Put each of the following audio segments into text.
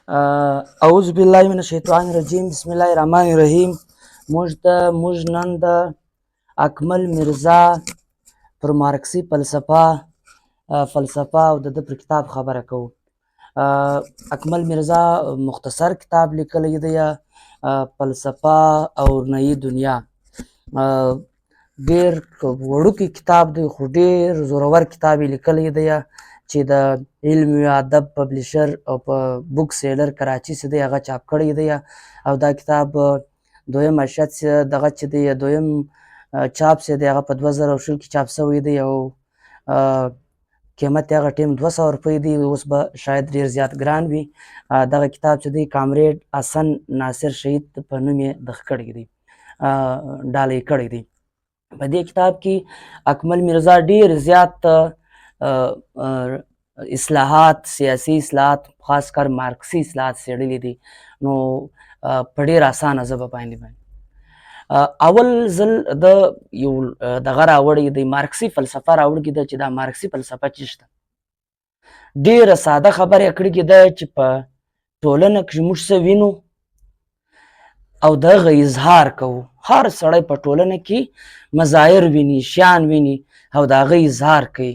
اعوذ بالله من الشیطان الرجیم بسم الله الرحمن الرحیم. موږ نن د اکمل میرزا پر مارکسي فلسفه او د پر کتاب خبره کوو. اکمل میرزا مختصر کتاب لیکلی دی، فلسفه او نئی دنیا. ډېر وړوکی کتاب دی خو ډېر زورور کتاب یې لیکلی دی چې د علم و ادب پبلیشر او په بک سیلر کراچي چې دی هغه چاپ کړی دی، او دا کتاب دویم اشد دغه چې دی دویم چاپ چې دی هغه په 2020 کې چاپ شوی دی او قیمت هغه ټیم 200 روپۍ دی، اوس به شاید ډېر زیات ګران وي. دغه کتاب چې دی کامریډ حسن ناصر شهید په نوم یې دغه کړی دی، ډالۍ کړی دی. په دې کتاب کې اکمل میرزا ډېر زیات اصلاحات، سیاسي اصلاحات، خاص کر مارکسي اصلاحات څېړلي دي. نو په ډېر اسانه ژبه باندې اول ځل د یو دغه راوړی دی، مارکسي فلسفه راوړې ده چې دا مارکسي فلسفه څه شته. ډېره ساده خبره یې کړې ده چې په ټولنه کې موږ څه وینو او د هغه اظهار کوو. هر سړی په ټولنه کې مظاهر ویني، شیان ویني او د هغه اظهار کوي،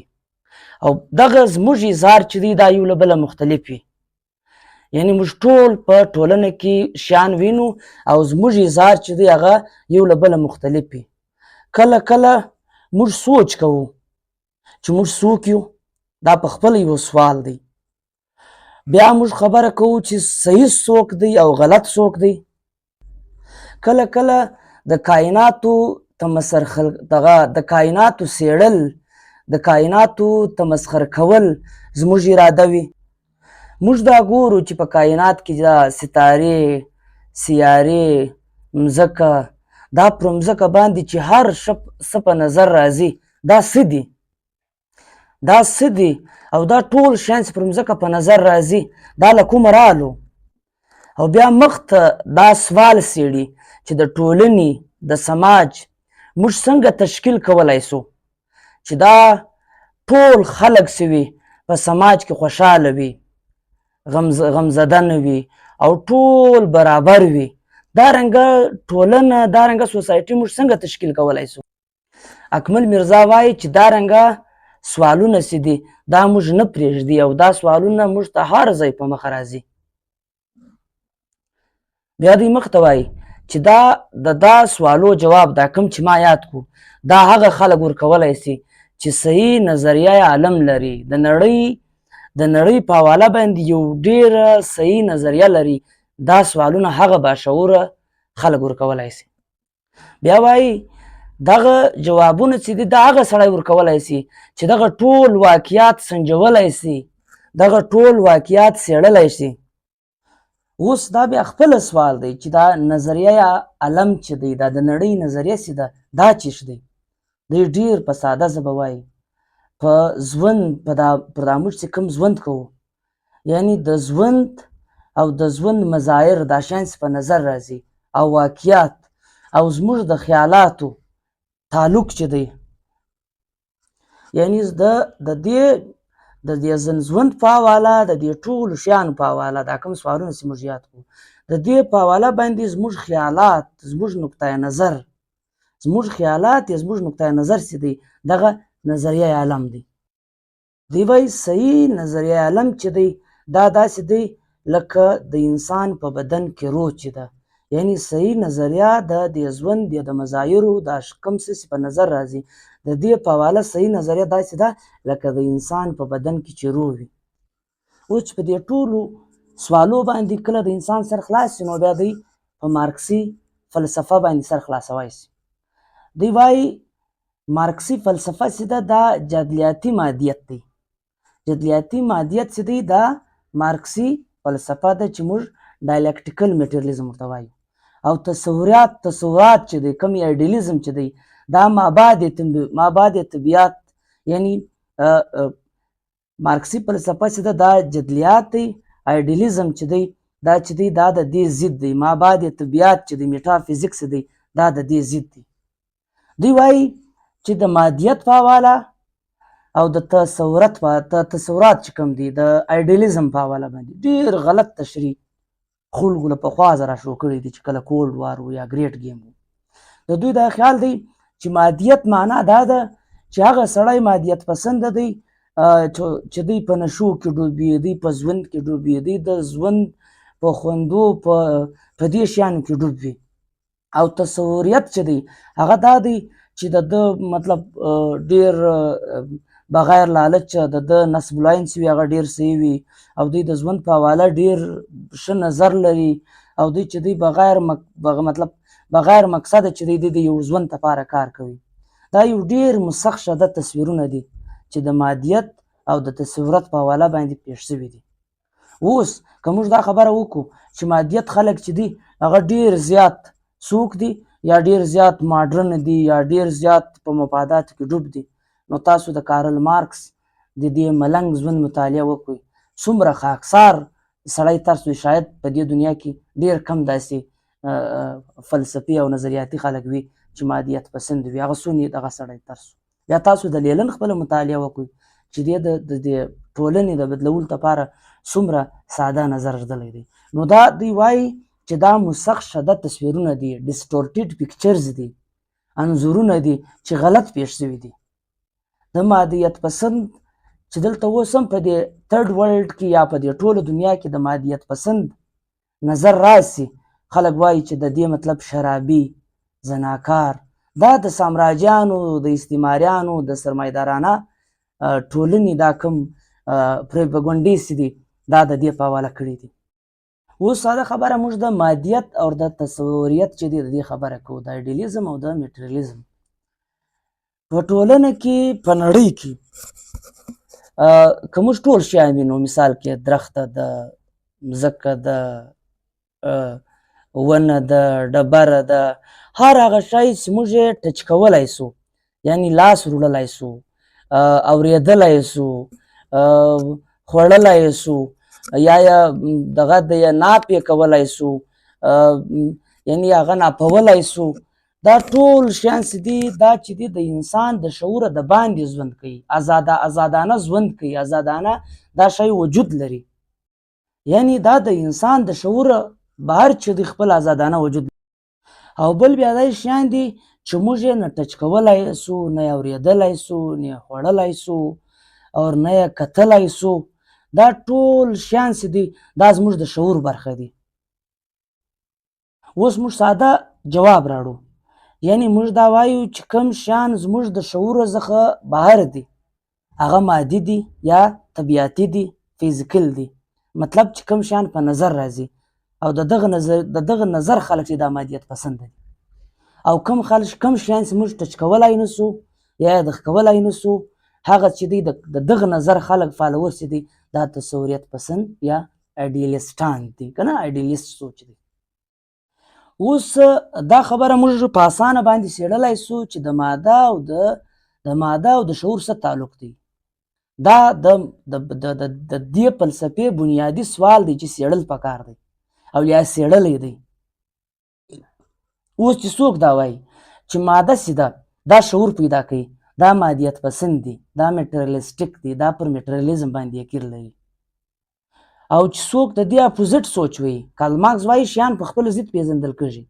او دغه زموږ اظهار چې دی دا یو له بله مختلف وي. یعنې موږ ټول په ټولنه کې شیان وینو او زموږ اظهار چې دی هغه یو له بله مختلف وي. کله کله موږ سوچ کوو چې موږ څوک یو، دا په خپله یو سوال دی. بیا موږ خبره کوو چې صحیح څوک دی او غلط څوک دی. کله کله د کائناتو د کائناتو څېړل، د کائناتو تمسخر کول زموږ اراده وي. موږ دا ګورو چې په کائنات کې دا ستارې، سیارې، مځکه، دا پر مځکه باندې چې هر څه په نظر راځي دا څه دي، دا څه دي، او دا ټول شیان چې پر مځکه په نظر راځي دا له کومه رالو. او بیا مخته دا سوال څېړي چې د ټولنې، د سماج موږ څنګه تشکیل کولی سو چې دا ټول خلک چې وي په سماج کې خوشحاله وي، غمزده نه وي او ټول برابر وي. دارنګه ټولنه، دارنګه سوسایټي موږ څنګه تشکیل کولی سو. اکمل میرزا وایي چې دارنګه سوالونه چې دي دا موږ نه پرېږدي او دا سوالونه موږ ته هر ځای په مخه راځي. بیا دوی مخته وایي چې دا سوالو جواب، دا کوم چې ما یاد کو، دا هغه خلک ورکولی سي چې صحیح نظریه عالم لري، د نړۍ په حواله باندې یو ډېره صحیح نظریه لري. دا سوالونه هغه باشعوره خلک ورکولی سي. بیا وایي دغه جوابونه چې دي دا هغه سړی ورکولی سي چې دغه ټول واقعیات سنجولی سي، دغه ټول واقعیات څېړلی سي. اوس دا بیا خپله سوال دی چې دا نظریه علم چې دی، دا د نړۍ نظریه چې ده دا چیش دی. دوی ډېر په ساده ژبه وایي په ژوند، پر دا موږ چې کوم ژوند کوو، یعنی د ژوند او د ژوند مظاهر، دا شیان چې په نظر راځي او واقعیات او زموږ د خیالاتو تعلق چې دی، یعنی د دې ژوند په حواله، د دې ټولو شیانو په حواله، دا کوم سوالونه چې موږ یاد کړو د دې په حواله باندې زموږ خیالات، زموږ نقطه نظر، زموږ خیالات یا زموږ نقطه نظر چې دی دغه نظریه علم دی. دوی وایي صحیح نظریه علم چې دی دا داسې دی لکه د انسان په بدن کې روح چې ده. یعنی صحیح نظریه د دې ژوند یا د مظاهرو دا کوم څه چې په نظر راځي د دې په حواله صحیح نظریه داسې ده لکه د انسان په بدن کې چې روح وي. اوس چې په دې ټولو سوالو باندې کله د انسان سر خلاص شي نو بیا دوی په مارکسي فلسفه باندې سر خلاصوی شي. دوی وایي مارکسي فلسفه چې ده دا جدلیاتي مادیت دی. جدلیاتي مادیت چې دی دا مارکسي فلسفه ده چې موږ ډایلکټیکل میټریالیزم ورته وایو. او تصورات چې دی، کوم ایډیلیزم چې دی دا مابعد طبیعت، یعنی مارکسي فلسفه چې ده دا جدلیات دی. ایډیلیزم چې دی دا د دې ضد دی. مابعد طبیعت چې دی، میټافیزیکس دی، دا د دې ضد دی. دوی وایي چې د مادیت په حواله او د تصورات چې کوم دي د ایډیالیزم په حواله باندې ډیر غلط تشریح خلکو له پخوا زره شروع کړي دي چې کله کولډ وار و یا ګریټ گیم و. د دوی دا خیال دی چې مادیت معنا دا ده چې هغه سړی مادیت پسنده دی چې دوی په نشو کې ډوبي، دوی په ژوند کې ډوبي، دوی د ژوند په خوندو په دې شیانو کې ډوب وي. او تصوریت چې دی هغه دا دی چې د مطلب ډیر بغیر لالچ د نسب لاینس وي، هغه ډیر صحیح وي او دوی د ژوند په حواله ډیر ښه نظر لري او دوی چې دوی بغیر مقصد چې دوی د یو ژوند لپاره کار کوي. دا یو ډیر مسخ شده تصویرونه دي چې د مادیت او د تصورات په حواله باندې پیښ شوي دي. اوس که موږ دا خبره وکړو چې مادیت خلک چې دي هغه ډیر زیات څوک دي یا ډیر زیات ماډرن دي یا ډیر زیات په مفاداتو کې ډوب دي، نو تاسو د کارل مارکس د دې ملنګ ژوند مطالعه وکړئ. څومره خاکسار سړی ترس وي، شاید په دې دنیا کې ډیر کم داسې فلسفي او نظریاتي خلک وي چې مادیت پسند وي، هغه څونه دغه سړی ترس. یا تاسو د لیلن خپله مطالعه وکړئ چې د ټولنې د بدلولو لپاره څومره ساده نظر ږدلی دی. نو دا دوی وایي چې دا مسخ شده تصویرونه دي، ډسټورټډ پکچرز دي، انځورونه دي چې غلط پیښ شوي دي. د مادیت پسند چې دلته اوس هم په دې تھرډ ورلډ کې یا په دې ټوله دنیا کې د مادیت پسند نظر راسي، خلک وایي چې د دې مطلب شرابي، زناکار، دا د سامراجیانو، د استعماریانو، د سرمایدارانه ټولنې دا کوم پروپاګانډیست دي دا د دې په حواله کړي دي. اوس ساده خبره موږ د مادیت او د تصوریت چې دی د دې خبره کوو، د ایډیالیزم او د میټریالیزم. په ټولنه کې په نړۍ کې که موږ ټول شیان وینو، مثال کې درخته ده، مځکه ده، ونه ده، ډبره ده، هر هغه شی چې موږ یې ټچ کولی سو، یعنی لاس وروړلی سو، اورېدلی سو، خوړلی سو، یا دغه د ناپ یې کولی سو، یعنی هغه ناپولی سو. دا ټول شیان چې دي دا چې دي د انسان د شعوره د باندې ژوند کوي، ازادانه ژوند کوي، ازادانه دا شی وجود لري. یعنی دا د انسان د شعوره بهر چې د خپل ازادانه وجود لري. او بل بیا دا شیان دي چې موږ یې نه ټچ کولی سو، نه یې اورېدلی سو، نه یې خوړلی سو او نه یې کتلی سو. دا ټول شیان چې دي دا زموږ د شعور برخه دي. اوس موږ ساده جواب راړو، یعنی موږ دا وایو چې کوم شیان زموږ د شعور څخه بهر دي هغه مادي دي یا طبیعتي دي، فیزیکل دي. مطلب چې کوم شیان په نظر راځي او د دغه نظر خلک چې دا مادیت پسند دي، او کوم شیان چې موږ ټچ کولی نسو یا یې دغه کولی نسو، هغه چې دی د دغه نظر خلک فالوورس چې دی دا تصوریت پسند یا ایډیالیسټان دي، که نه ایډیالیست سوچ دی. اوس دا خبره موږ په اسانه باندې څېړلی سو چې د ماده او د شعور څه تعلق دی. دا د دې فلسفې بنیادي سوال دی چې څېړل پکار دی او یا څېړلی دی. اوس چې څوک دا وایي چې ماده چې ده دا شعور پیدا کوي، دا مادیت پسند دي، دا میټریالیسټیک دي، دا پر میټریالیزم باندې یقین لري. او چې څوک د دې اپوزیټ سوچ وي، کارل مارکس وایي شیان په خپل ضد پیژندل کېږي.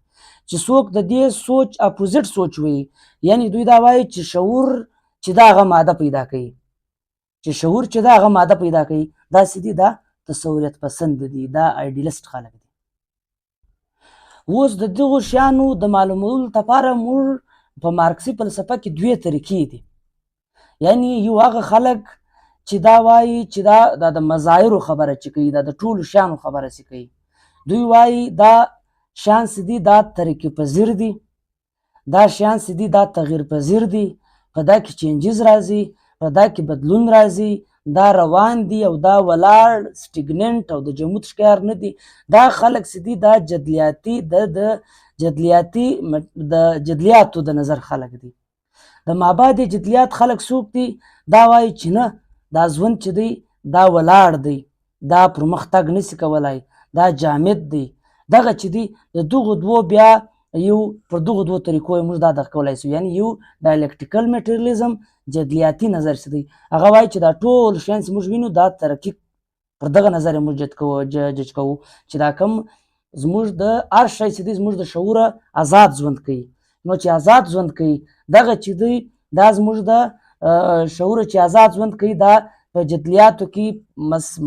چې څوک د دې سوچ اپوزیټ سوچ وي، یعنی دوی دا وایي چې شعور چې دا هغه ماده پیدا کوي، چې شعور چې دا هغه ماده پیدا کوي، داسې دي دا تصوریت پسند دي، دا ایډیالیست خلک دي. اوس د دغو شیانو د معلومولو لپاره موږ په مارکسي فلسفه کې دوې طریقې دي. یعنی یو هغه خلک چې دا وایي چې دا د مظاهرو خبره چې کوي، دا د ټولو شیانو خبره چې کوي، دوی وایي دا شیان چې دي دا طریقې پذیر دي، دا شیان چې دي دا تغیر پذیر دي، په دا کې چینجز راځي، په دا کې بدلون راځي، دا روان دي او دا ولاړ سټیګننټ او د جمود ښکار نه دي. دا خلک چې دي دا جدلیاتو د نظر خلک دي. د مابعد جدلیات خلک څوک دي؟ دا وایي چې نه، دا ژوند چې دی دا ولاړ دی، دا پر مخ تګ نشي کولی، دا جامد دی. دغه چې دی د دغو دوو بیا یو پر دغو دوو طریقو یې موږ دا دغه کولی سو، یعنې یو ډایلکټیکل میټریالیزم جدلیاتي نظر چې دی هغه وایي چې دا ټول شیان چې موږ وینو دا ترکیب پر دغه نظر یې موږ جج کوو چې دا کوم زموږ د هر شی چې دی زموږ د شعوره آزاد ژوند کوي. نو چې آزاد ژوند کوي دغه چې دی دا زموږ د شعوره چې آزاد ژوند کوي دا په جدلیاتو کې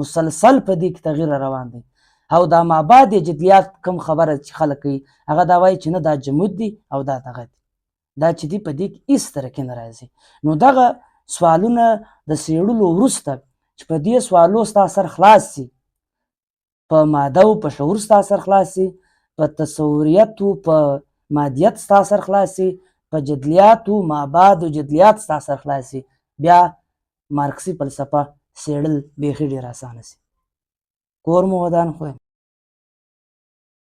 مسلسل په دې کې تغییر روان دی. او دا مابعد جدلیات کوم خبره چې خلک کوي هغه دا وایي چې نه دا جمود دی او دا دغه دی، دا چې دی په دې کې هېڅ ترقي نه راځي. نو دغه سوالونه د څېړلو وروسته چې په دې سوالو ستا سر خلاص شي، په ماده او په شعور ستا سر خلاص شي، په تصوریت او په مادیت ستا سر خلاص شي، په جدلیات او مابعد او جدلیات ستا سر خلاص شي، بیا مارکسي فلسفه څېړل بیخي ډېر اسانه شي. کور مو ودان خو